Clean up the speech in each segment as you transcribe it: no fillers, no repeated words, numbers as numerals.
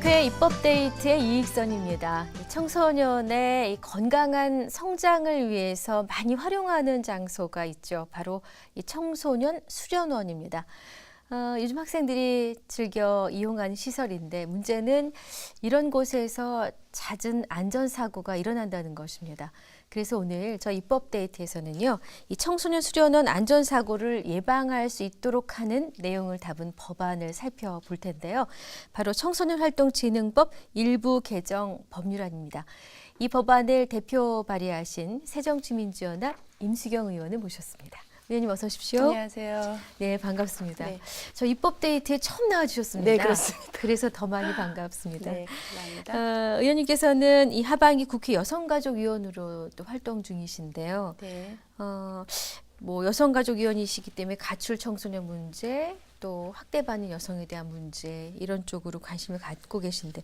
국회 입법데이트의 이익선입니다. 청소년의 이 건강한 성장을 위해서 많이 활용하는 장소가 있죠. 바로 이 청소년 수련원입니다. 요즘 학생들이 즐겨 이용하는 시설인데 문제는 이런 곳에서 잦은 안전사고가 일어난다는 것입니다. 그래서 오늘 저 입법데이트에서는요, 이 청소년 수련원 안전사고를 예방할 수 있도록 하는 내용을 담은 법안을 살펴볼 텐데요. 바로 청소년활동진흥법 일부 개정 법률안입니다. 이 법안을 대표 발의하신 새정치민주연합 임수경 의원을 모셨습니다. 의원님 어서 오십시오. 안녕하세요. 네, 반갑습니다. 네. 저 입법데이트에 처음 나와주셨습니다. 네, 그렇습니다. 그래서 더 많이 반갑습니다. 네, 감사합니다. 의원님께서는 이 하반기 국회 여성가족위원으로 또 활동 중이신데요. 네. 뭐 여성가족위원이시기 때문에 가출 청소년 문제, 또 학대받는 여성에 대한 문제 이런 쪽으로 관심을 갖고 계신데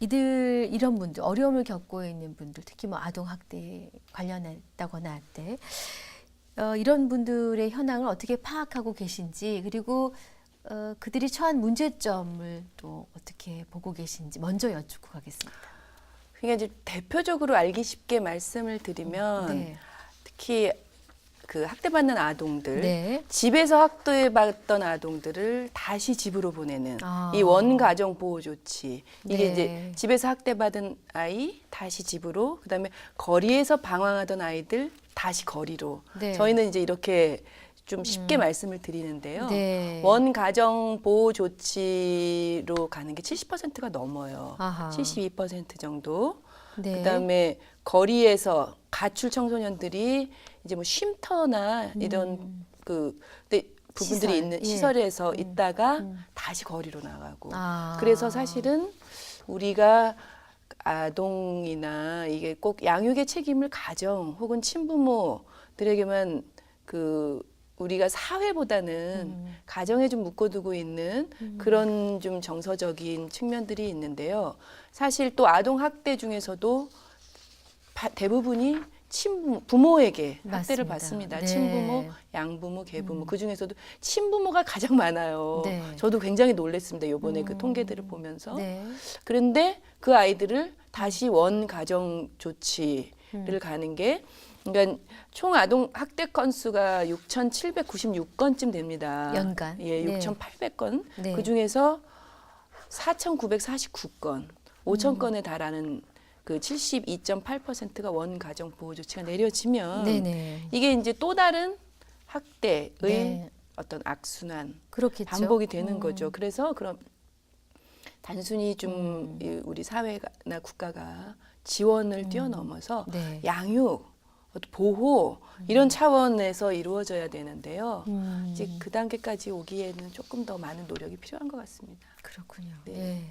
이런 분들, 어려움을 겪고 있는 분들, 특히 뭐 아동 학대 관련했다거나 할 때 이런 분들의 현황을 어떻게 파악하고 계신지, 그리고 그들이 처한 문제점을 또 어떻게 보고 계신지 먼저 여쭙고 가겠습니다. 그러니까 이제 대표적으로 알기 쉽게 말씀을 드리면 네. 특히 그 학대받는 아동들, 네. 집에서 학대받던 아동들을 다시 집으로 보내는 이 원가정 보호 조치. 이게 네. 이제 집에서 학대받은 아이 다시 집으로, 그다음에 거리에서 방황하던 아이들 다시 거리로. 네. 저희는 이제 이렇게 좀 쉽게 말씀을 드리는데요. 네. 원가정 보호 조치로 가는 게 70%가 넘어요. 아하. 72% 정도. 네. 그다음에 거리에서 가출 청소년들이 이제 뭐 쉼터나 이런 근데 부분들이 시설. 있는 예. 시설에서 있다가 다시 거리로 나가고. 아. 그래서 사실은 우리가 아동이나 이게 꼭 양육의 책임을 가정 혹은 친부모들에게만 우리가 사회보다는 가정에 좀 묶어두고 있는 그런 좀 정서적인 측면들이 있는데요. 사실 또 아동 학대 중에서도 대부분이 부모에게 학대를 맞습니다. 받습니다. 네. 친부모, 양부모, 계부모. 그 중에서도 친부모가 가장 많아요. 네. 저도 굉장히 놀랐습니다. 이번에 그 통계들을 보면서. 네. 그런데 그 아이들을 다시 원가정 조치를 가는 게, 그러니까 총 아동 학대 건수가 6,796건쯤 됩니다. 연간. 예, 네. 6,800건. 네. 그 중에서 4,949건, 5,000건에 달하는 그 72.8%가 원가정 보호 조치가 내려지면 네네. 이게 이제 또 다른 학대의 네. 어떤 악순환, 그렇겠죠. 반복이 되는 거죠. 그래서 그럼 단순히 좀 우리 사회나 국가가 지원을 뛰어넘어서 네. 양육, 보호 이런 차원에서 이루어져야 되는데요. 이제 그 단계까지 오기에는 조금 더 많은 노력이 필요한 것 같습니다. 그렇군요. 네. 네.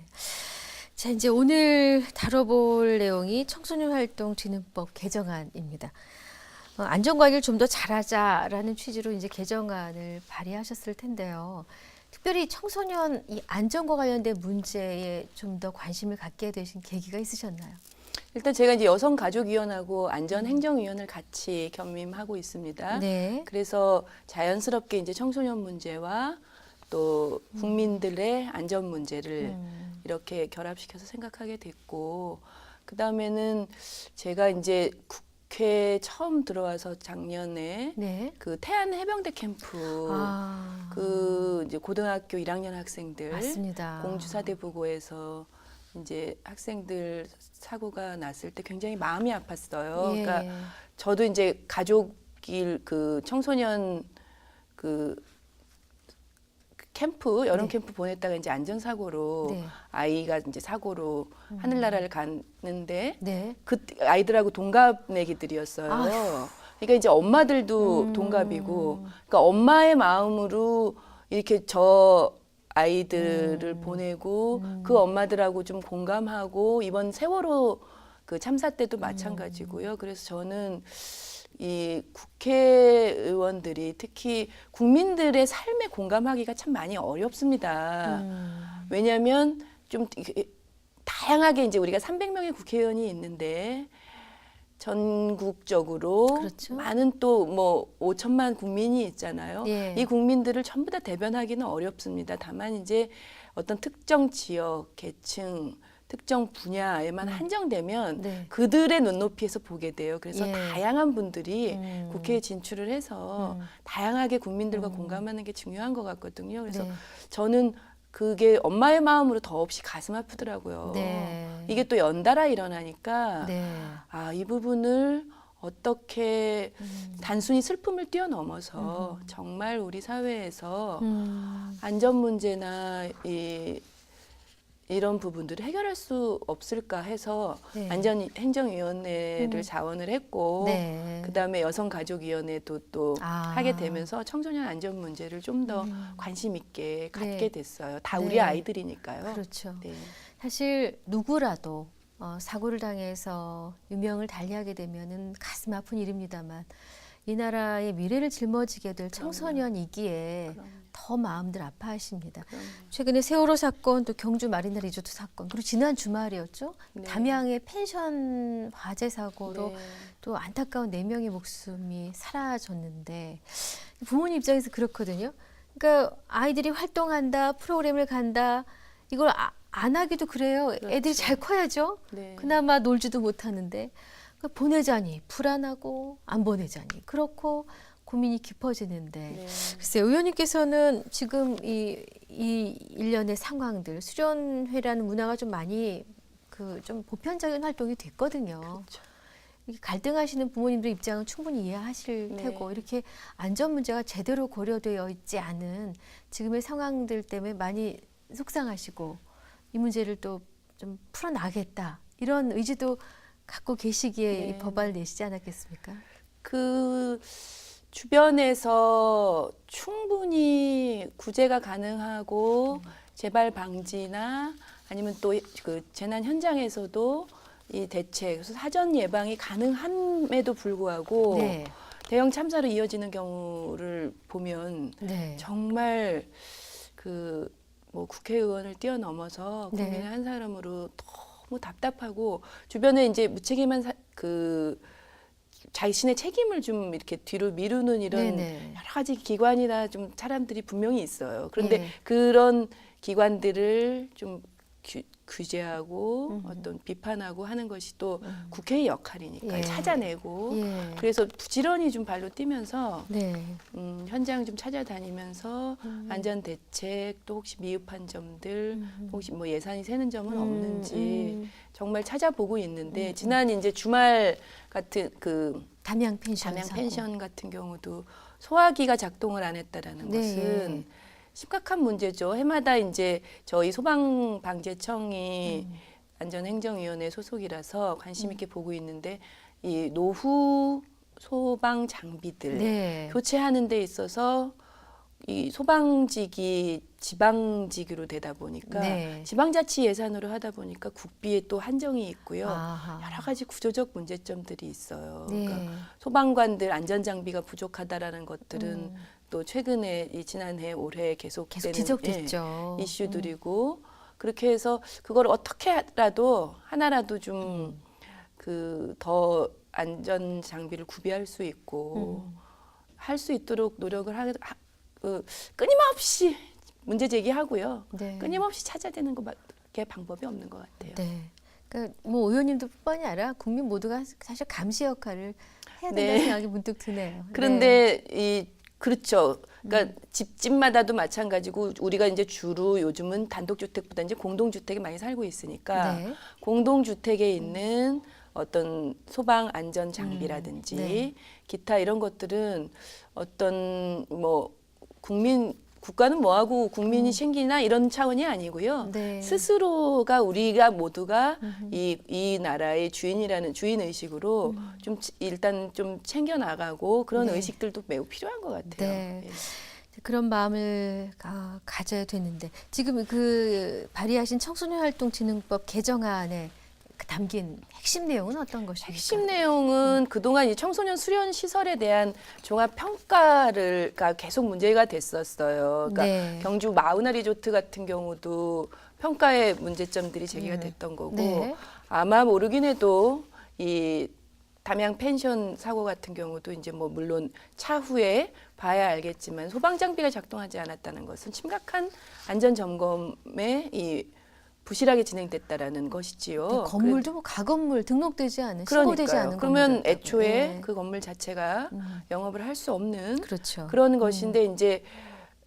자, 이제 오늘 다뤄볼 내용이 청소년활동진흥법 개정안입니다. 안전관리를 좀 더 잘하자라는 취지로 이제 개정안을 발의하셨을 텐데요. 특별히 청소년 이 안전과 관련된 문제에 좀 더 관심을 갖게 되신 계기가 있으셨나요? 일단 제가 이제 여성가족위원하고 안전행정위원을 같이 겸임하고 있습니다. 네. 그래서 자연스럽게 이제 청소년 문제와 또 국민들의 안전 문제를 이렇게 결합시켜서 생각하게 됐고, 그 다음에는 제가 이제 국회 처음 들어와서 작년에 네. 그 태안 해병대 캠프 그 이제 고등학교 1학년 학생들 맞습니다. 공주사대부고에서 이제 학생들 사고가 났을 때 굉장히 마음이 아팠어요. 예. 그러니까 저도 이제 가족일 그 청소년 그 캠프 여름 네. 캠프 보냈다가 이제 안전사고로 네. 아이가 이제 사고로 하늘나라를 갔는데 네. 그 아이들하고 동갑내기들이었어요. 그러니까 이제 엄마들도 동갑이고, 그러니까 엄마의 마음으로 이렇게 저 아이들을 보내고 그 엄마들하고 좀 공감하고, 이번 세월호 그 참사 때도 마찬가지고요. 그래서 저는 이 국회의원들이 특히 국민들의 삶에 공감하기가 참 많이 어렵습니다. 왜냐하면 좀 다양하게 이제 우리가 300명의 국회의원이 있는데 전국적으로 그렇죠. 많은 또 뭐 5천만 국민이 있잖아요. 예. 이 국민들을 전부 다 대변하기는 어렵습니다. 다만 이제 어떤 특정 지역, 계층, 특정 분야에만 한정되면 네. 그들의 눈높이에서 보게 돼요. 그래서 예. 다양한 분들이 음. 국회에 진출을 해서 다양하게 국민들과 공감하는 게 중요한 것 같거든요. 그래서 네. 저는 그게 엄마의 마음으로 더없이 가슴 아프더라고요. 네. 이게 또 연달아 일어나니까 네. 아, 이 부분을 어떻게 단순히 슬픔을 뛰어넘어서 정말 우리 사회에서 안전 문제나 이런 부분들을 해결할 수 없을까 해서 네. 안전행정위원회를 자원을 했고 네. 그다음에 여성가족위원회도 또 아. 하게 되면서 청소년 안전 문제를 좀 더 관심 있게 갖게 네. 됐어요. 다 네. 우리 아이들이니까요. 그렇죠. 네. 사실 누구라도 사고를 당해서 유명을 달리하게 되면은 가슴 아픈 일입니다만 이 나라의 미래를 짊어지게 될 청소년이기에 그럼, 더 마음들 아파하십니다. 그럼. 최근에 세월호 사건, 또 경주 마리나 리조트 사건, 그리고 지난 주말이었죠. 네. 담양의 펜션 화재 사고로 네. 또 안타까운 4명의 목숨이 사라졌는데 부모님 입장에서 그렇거든요. 그러니까 아이들이 활동한다, 프로그램을 간다, 이걸 안 하기도 그래요. 그렇죠. 애들이 잘 커야죠. 네. 그나마 놀지도 못하는데 보내자니 불안하고 안 보내자니 그렇고 고민이 깊어지는데 네. 글쎄 의원님께서는 지금 이 일련의 상황들 수련회라는 문화가 좀 많이 좀 보편적인 활동이 됐거든요. 그렇죠. 이렇게 갈등하시는 부모님들 입장은 충분히 이해하실 네. 테고 이렇게 안전 문제가 제대로 고려되어 있지 않은 지금의 상황들 때문에 많이 속상하시고 이 문제를 또 좀 풀어나겠다 이런 의지도 갖고 계시기에 네. 이 법안을 내시지 않았겠습니까? 그 주변에서 충분히 구제가 가능하고 재발 방지나 아니면 또 그 재난 현장에서도 이 대책, 그래서 사전 예방이 가능함에도 불구하고 네. 대형 참사로 이어지는 경우를 보면 네. 정말 뭐 국회의원을 뛰어넘어서 네. 국민의 한 사람으로 너무 답답하고 주변에 이제 무책임한 자신의 책임을 좀 이렇게 뒤로 미루는 이런 네네. 여러 가지 기관이나 좀 사람들이 분명히 있어요. 그런데 네. 그런 기관들을 좀 규제하고 어떤 비판하고 하는 것이 또 국회의 역할이니까 예. 찾아내고 예. 그래서 부지런히 좀 발로 뛰면서 네. 현장 좀 찾아다니면서 안전 대책 또 혹시 미흡한 점들 혹시 뭐 예산이 새는 점은 없는지 정말 찾아보고 있는데 지난 이제 주말 같은 담양 펜션 담양 사고. 펜션 같은 경우도 소화기가 작동을 안 했다라는 네. 것은 심각한 문제죠. 해마다 이제 저희 소방방재청이 안전행정위원회 소속이라서 관심 있게 보고 있는데 이 노후 소방 장비들 네. 교체하는 데 있어서 이 소방직이 지방직으로 되다 보니까 네. 지방자치 예산으로 하다 보니까 국비에 또 한정이 있고요. 아하. 여러 가지 구조적 문제점들이 있어요. 네. 그러니까 소방관들 안전장비가 부족하다다는 것들은 또 최근에 지난해 올해 계속 계속되는 지적됐죠. 이슈들이고 그렇게 해서 그걸 어떻게라도 하나라도 좀 더 안전 장비를 구비할 수 있고 할 수 있도록 노력을 끊임없이 문제 제기하고요. 네. 끊임없이 찾아내는 것밖에 방법이 없는 것 같아요. 네. 그러니까 뭐 의원님도 뿐만이 아니라 국민 모두가 사실 감시 역할을 해야 된다는 네. 생각이 문득 드네요. 그런데 그렇죠. 그러니까 집집마다도 마찬가지고 우리가 이제 주로 요즘은 단독주택보다 이제 공동주택에 많이 살고 있으니까 네. 공동주택에 있는 어떤 소방 안전 장비라든지 네. 기타 이런 것들은 어떤 뭐 국가는 뭐하고 국민이 챙기나 이런 차원이 아니고요. 네. 스스로가 우리가 모두가 이 나라의 주인 의식으로 좀 일단 좀 챙겨 나가고 그런 네. 의식들도 매우 필요한 것 같아요. 네. 예. 그런 마음을 가져야 되는데 지금 발의하신 청소년활동진흥법 개정안에 담긴 핵심 내용은 어떤 것입니까? 핵심 내용은 그동안 이 청소년 수련 시설에 대한 종합 평가가 계속 문제가 됐었어요. 그러니까 네. 경주 마우나 리조트 같은 경우도 평가의 문제점들이 제기가 됐던 거고 네. 아마 모르긴 해도 이 담양 펜션 사고 같은 경우도 이제 뭐 물론 차후에 봐야 알겠지만 소방 장비가 작동하지 않았다는 것은 심각한 안전 점검에 이 부실하게 진행됐다라는 것이지요. 건물도 뭐 가건물 등록되지 않은 신고되지 않은 그러면 건물이었다고. 애초에 네. 그 건물 자체가 영업을 할 수 없는 그렇죠. 그런 것인데 이제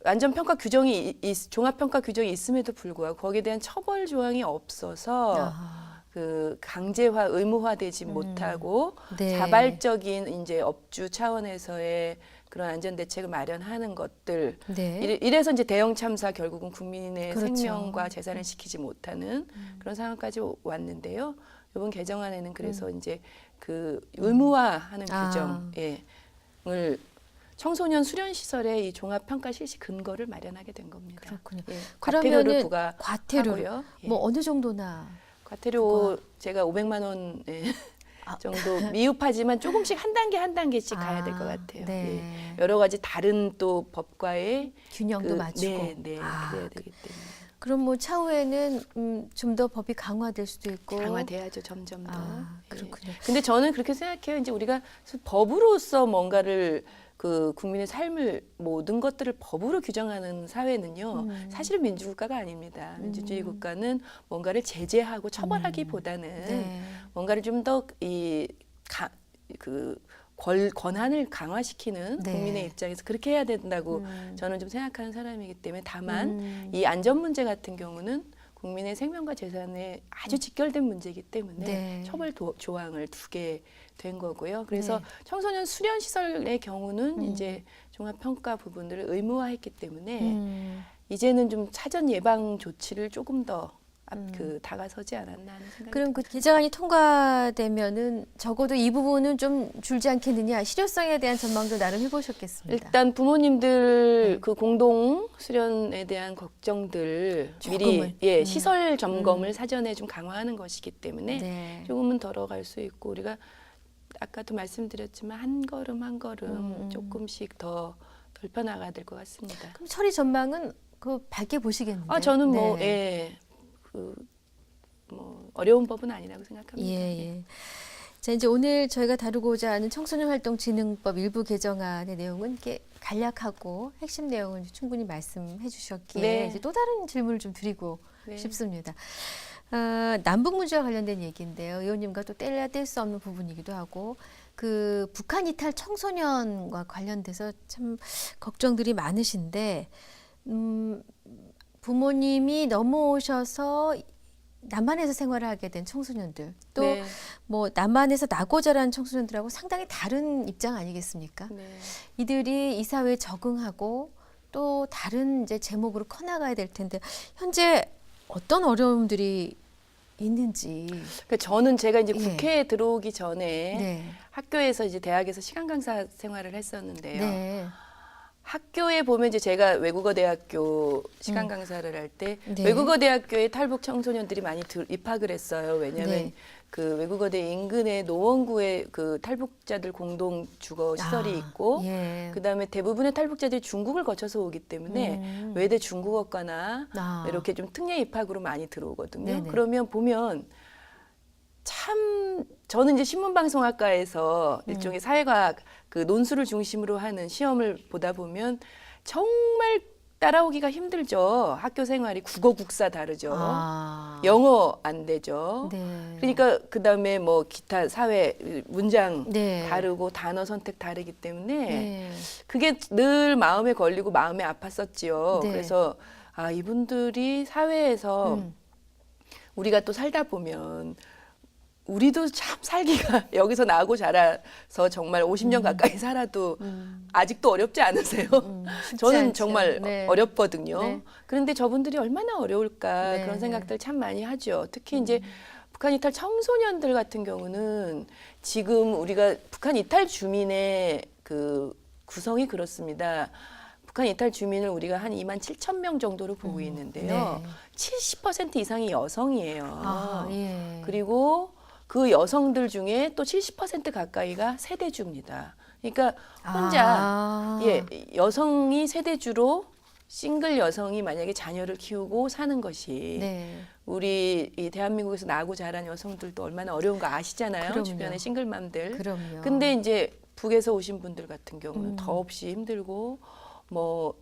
안전평가 규정이 종합평가 규정이 있음에도 불구하고 거기에 대한 처벌 조항이 없어서 아하. 그 강제화 의무화되지 못하고 네. 자발적인 이제 업주 차원에서의 그런 안전 대책을 마련하는 것들 네. 이래서 이제 대형 참사 결국은 국민의 그렇죠. 생명과 재산을 지키지 못하는 그런 상황까지 왔는데요. 이번 개정안에는 그래서 이제 그 의무화하는 규정을 청소년 수련 시설의 이 종합 평가 실시 근거를 마련하게 된 겁니다. 그렇군요. 예, 그러면은 과태료를 과태료 부과하고요. 예. 뭐 어느 정도나 과태료 제가 500만 원 정도 미흡하지만 조금씩 한 단계 한 단계씩 가야 될 것 같아요. 네. 예. 여러 가지 다른 또 법과의 균형도 맞추고. 네, 그래야 되기 때문에 그럼 뭐 차후에는 좀 더 법이 강화될 수도 있고. 강화돼야죠, 점점 더. 그렇군요. 예. 근데 저는 그렇게 생각해요. 이제 우리가 법으로서 뭔가를 그 국민의 삶을 모든 것들을 법으로 규정하는 사회는요. 사실은 민주국가가 아닙니다. 민주주의 국가는 뭔가를 제재하고 처벌하기보다는 네. 뭔가를 좀 더 권한을 강화시키는 네. 국민의 입장에서 그렇게 해야 된다고 저는 좀 생각하는 사람이기 때문에 다만 이 안전 문제 같은 경우는 국민의 생명과 재산에 아주 직결된 문제이기 때문에 네. 처벌 조항을 두게 된 거고요. 그래서 네. 청소년 수련 시설의 경우는 이제 종합 평가 부분들을 의무화했기 때문에 이제는 좀 사전 예방 조치를 조금 더 다가서지 않았나 하는 생각이 그럼 그 듭니다. 개정안이 통과되면은 적어도 이 부분은 좀 줄지 않겠느냐, 실효성에 대한 전망도 나름 해보셨겠습니다. 일단 부모님들 그 공동 수련에 대한 걱정들 조금은. 미리 시설 점검을 사전에 좀 강화하는 것이기 때문에 네. 조금은 덜어갈 수 있고 우리가 아까도 말씀드렸지만 한 걸음 한 걸음 조금씩 더 넓혀나가야 될 것 같습니다. 그럼 처리 전망은 그 밝게 보시겠는데요? 저는 뭐 네. 어려운 법은 아니라고 생각합니다. 예. 자, 이제 오늘 저희가 다루고자 하는 청소년 활동 진흥법 일부 개정안의 내용은 이렇게 간략하고 핵심 내용은 충분히 말씀해 주셨기에 네. 이제 또 다른 질문을 좀 드리고 네. 싶습니다. 남북 문제와 관련된 얘기인데요. 의원님과 또 뗄래야 뗄 수 없는 부분이기도 하고 그 북한 이탈 청소년과 관련돼서 참 걱정들이 많으신데 부모님이 넘어오셔서 남한에서 생활을 하게 된 청소년들 또 네. 뭐 남한에서 나고 자란 청소년들하고 상당히 다른 입장 아니겠습니까? 네. 이들이 이 사회에 적응하고 또 다른 이제 제목으로 커나가야 될 텐데 현재 어떤 어려움들이 있는지. 그러니까 저는 제가 이제 예. 국회에 들어오기 전에 네. 학교에서 이제 대학에서 시간 강사 생활을 했었는데요. 네. 학교에 보면 이제 제가 외국어 대학교 시간 강사를 할 때 네. 외국어 대학교에 탈북 청소년들이 많이 입학을 했어요. 왜냐하면 네. 그 외국어대 인근에 노원구에 그 탈북자들 공동 주거 시설이 있고 예. 그다음에 대부분의 탈북자들이 중국을 거쳐서 오기 때문에 외대 중국어과나 이렇게 좀 특례 입학으로 많이 들어오거든요. 네네. 그러면 보면 참 저는 이제 신문방송학과에서 일종의 사회과학 그 논술을 중심으로 하는 시험을 보다 보면 정말 따라오기가 힘들죠. 학교 생활이 국어 국사 다르죠. 영어 안 되죠. 네. 그러니까 그다음에 뭐 기타 사회 문장 네. 다르고 단어 선택 다르기 때문에 네. 그게 늘 마음에 걸리고 마음에 아팠었지요. 네. 그래서 이분들이 사회에서 우리가 또 살다 보면 우리도 참 살기가 여기서 나고 자라서 정말 50년 가까이 살아도 아직도 어렵지 않으세요? 저는 않죠. 정말 네. 어렵거든요. 네. 그런데 저분들이 얼마나 어려울까 네. 그런 생각들 참 많이 하죠. 특히 이제 북한 이탈 청소년들 같은 경우는 지금 우리가 북한 이탈 주민의 그 구성이 그렇습니다. 북한 이탈 주민을 우리가 한 2만 7천 명 정도로 보고 있는데요. 네. 70% 이상이 여성이에요. 예. 그리고 그 여성들 중에 또 70% 가까이가 세대주입니다. 그러니까 혼자 여성이 세대주로 싱글 여성이 만약에 자녀를 키우고 사는 것이 네. 우리 이 대한민국에서 나고 자란 여성들도 얼마나 어려운 거 아시잖아요. 그럼요. 주변의 싱글맘들. 그럼요. 근데 이제 북에서 오신 분들 같은 경우는 음. 더없이 힘들고 뭐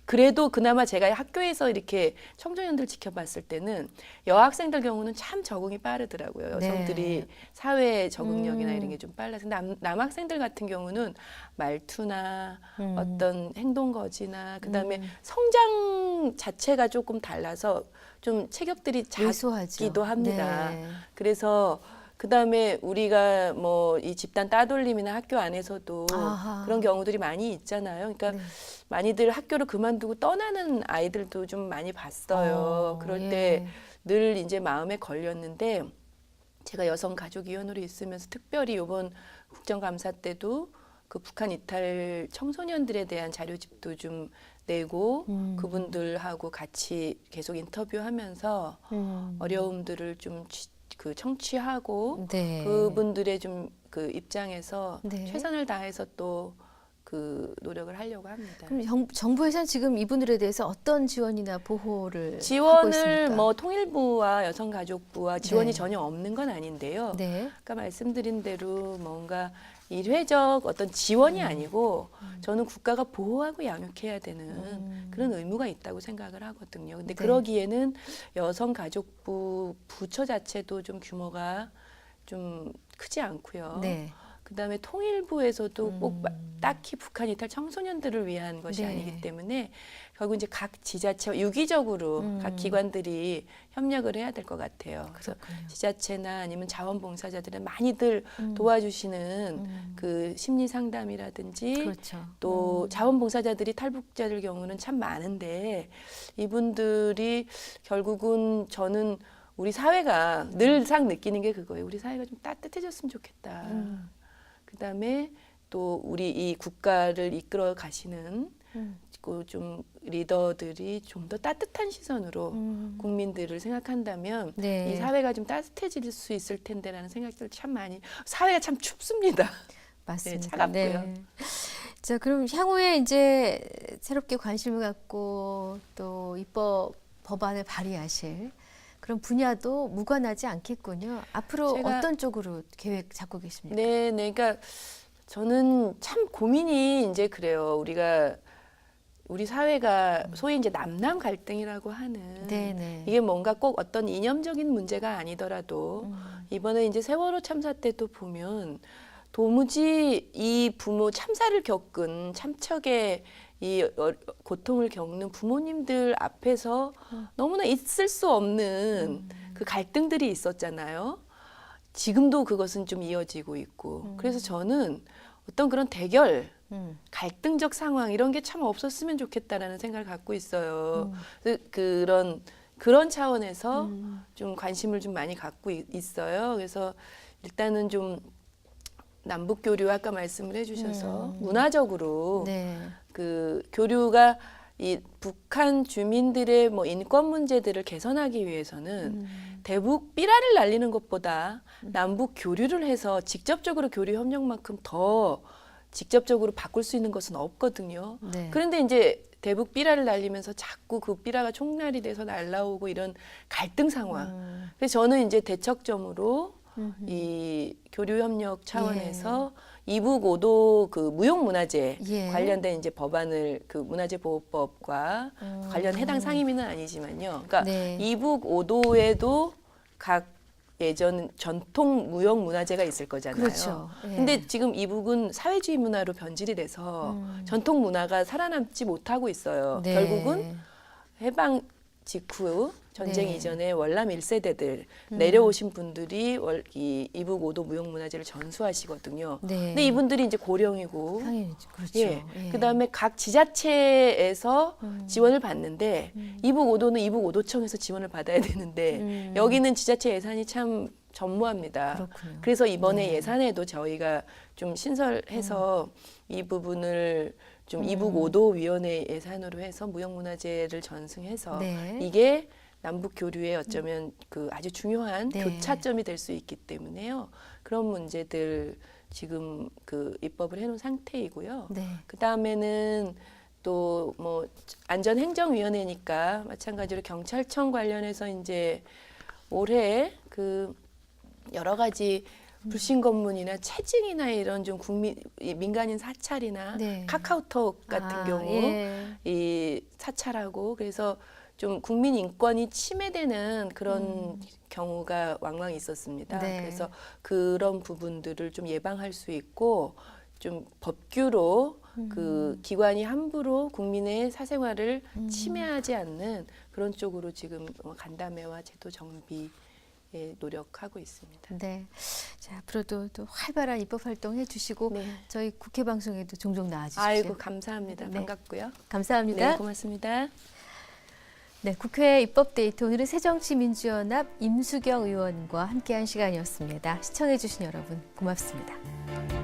그래도 그나마 제가 학교에서 이렇게 청소년들 지켜봤을 때는 여학생들 경우는 참 적응이 빠르더라고요. 여성들이 네. 사회 적응력이나 음. 이런 게 좀 빨라서 남학생들 같은 경우는 말투나 음. 어떤 행동 거지나 그다음에 성장 자체가 조금 달라서 좀 체격들이 왜소하죠. 작기도 합니다. 네. 그래서 그다음에 우리가 뭐 이 집단 따돌림이나 학교 안에서도 아하. 그런 경우들이 많이 있잖아요. 그러니까 네. 많이들 학교를 그만두고 떠나는 아이들도 좀 많이 봤어요. 그럴 예. 때 늘 이제 마음에 걸렸는데 제가 여성가족위원으로 있으면서 특별히 이번 국정감사 때도 그 북한 이탈 청소년들에 대한 자료집도 좀 내고 그분들하고 같이 계속 인터뷰하면서 어려움들을 좀 청취하고 네. 그분들의 좀 그 입장에서 네. 최선을 다해서 또 그 노력을 하려고 합니다. 그럼 정부에서는 지금 이분들에 대해서 어떤 지원이나 보호를 하고 지원을 있습니까? 뭐 통일부와 여성가족부와 지원이 네. 전혀 없는 건 아닌데요. 네. 아까 말씀드린 대로 뭔가 일회적 어떤 지원이 아니고 저는 국가가 보호하고 양육해야 되는 그런 의무가 있다고 생각을 하거든요. 근데 네. 그러기에는 여성가족부 부처 자체도 좀 규모가 좀 크지 않고요. 네. 그다음에 통일부에서도 꼭 딱히 북한 이탈 청소년들을 위한 것이 네. 아니기 때문에 결국 이제 각 지자체와 유기적으로 각 기관들이 협력을 해야 될 것 같아요. 그래서 그렇군요. 지자체나 아니면 자원봉사자들은 많이들 도와주시는 그 심리 상담이라든지 그렇죠. 또 자원봉사자들이 탈북자들 경우는 참 많은데 이분들이 결국은 저는 우리 사회가 늘상 느끼는 게 그거예요. 우리 사회가 좀 따뜻해졌으면 좋겠다. 그다음에 또 우리 이 국가를 이끌어 가시는 그 좀 리더들이 좀 더 따뜻한 시선으로 국민들을 생각한다면 네. 이 사회가 좀 따뜻해질 수 있을 텐데라는 생각들 참 많이 사회가 참 춥습니다. 맞습니다. 네, 차갑고요. 네. 자, 그럼 향후에 이제 새롭게 관심을 갖고 또 입법 법안을 발의하실 그런 분야도 무관하지 않겠군요. 앞으로 제가- 어떤 쪽으로 계획 잡고 계십니까? 네, 네. 그러니까 저는 참 고민이 이제 그래요. 우리 사회가 소위 이제 남남 갈등이라고 하는 네네. 이게 뭔가 꼭 어떤 이념적인 문제가 아니더라도 이번에 이제 세월호 참사 때도 보면 도무지 이 부모 참사를 겪은 참척의 이 고통을 겪는 부모님들 앞에서 너무나 있을 수 없는 그 갈등들이 있었잖아요. 지금도 그것은 좀 이어지고 있고. 그래서 저는 어떤 그런 대결, 갈등적 상황 이런 게 참 없었으면 좋겠다라는 생각을 갖고 있어요. 그런 차원에서 좀 관심을 좀 많이 갖고 있어요. 그래서 일단은 좀 남북 교류 아까 말씀을 해주셔서 문화적으로 네. 그 교류가 이 북한 주민들의 뭐 인권 문제들을 개선하기 위해서는 대북 삐라를 날리는 것보다 남북 교류를 해서 직접적으로 교류 협력만큼 더 직접적으로 바꿀 수 있는 것은 없거든요. 네. 그런데 이제 대북 삐라를 날리면서 자꾸 그 삐라가 총날이 돼서 날라오고 이런 갈등 상황. 그래서 저는 이제 대척점으로 이 교류 협력 차원에서 이북 5도 그 무용 문화재 예. 관련된 이제 법안을 그 문화재 보호법과 관련 해당 상임위는 아니지만요. 그러니까 네. 이북 5도에도 각 예전 전통 무용 문화재가 있을 거잖아요. 그렇죠. 예. 근데 지금 이북은 사회주의 문화로 변질이 돼서 전통 문화가 살아남지 못하고 있어요. 네. 결국은 해방 직후 전쟁 네. 이전에 월남 1세대들 내려오신 분들이 이북 5도 무형문화재를 전수하시거든요. 네. 근데 이분들이 이제 고령이고 당연히죠. 그렇죠. 예. 예. 그다음에 각 지자체에서 지원을 받는데 이북 5도는 이북 5도청에서 지원을 받아야 되는데 여기는 지자체 예산이 참 전무합니다. 그렇군요. 그래서 이번에 네. 예산에도 저희가 좀 신설해서 이 부분을 좀 이북 5도 위원회 예산으로 해서 무형문화재를 전승해서 네. 이게 남북 교류에 어쩌면 그 아주 중요한 네. 교차점이 될 수 있기 때문에요. 그런 문제들 지금 그 입법을 해놓은 상태이고요. 네. 그 다음에는 또 뭐 안전행정위원회니까 마찬가지로 경찰청 관련해서 이제 올해 그 여러 가지 불신 검문이나 체증이나 이런 좀 민간인 사찰이나 네. 카카오톡 같은 경우 예. 이 사찰하고 그래서 좀 국민 인권이 침해되는 그런 경우가 왕왕 있었습니다. 네. 그래서 그런 부분들을 좀 예방할 수 있고 좀 법규로 그 기관이 함부로 국민의 사생활을 침해하지 않는 그런 쪽으로 지금 간담회와 제도 정비에 노력하고 있습니다. 네. 자, 앞으로도 또 활발한 입법 활동 해주시고 네. 저희 국회 방송에도 종종 나와주십시오. 아이고 감사합니다. 네. 반갑고요. 감사합니다. 네, 고맙습니다. 네, 국회 입법데이트 오늘은 새정치민주연합 임수경 의원과 함께한 시간이었습니다. 시청해주신 여러분 고맙습니다.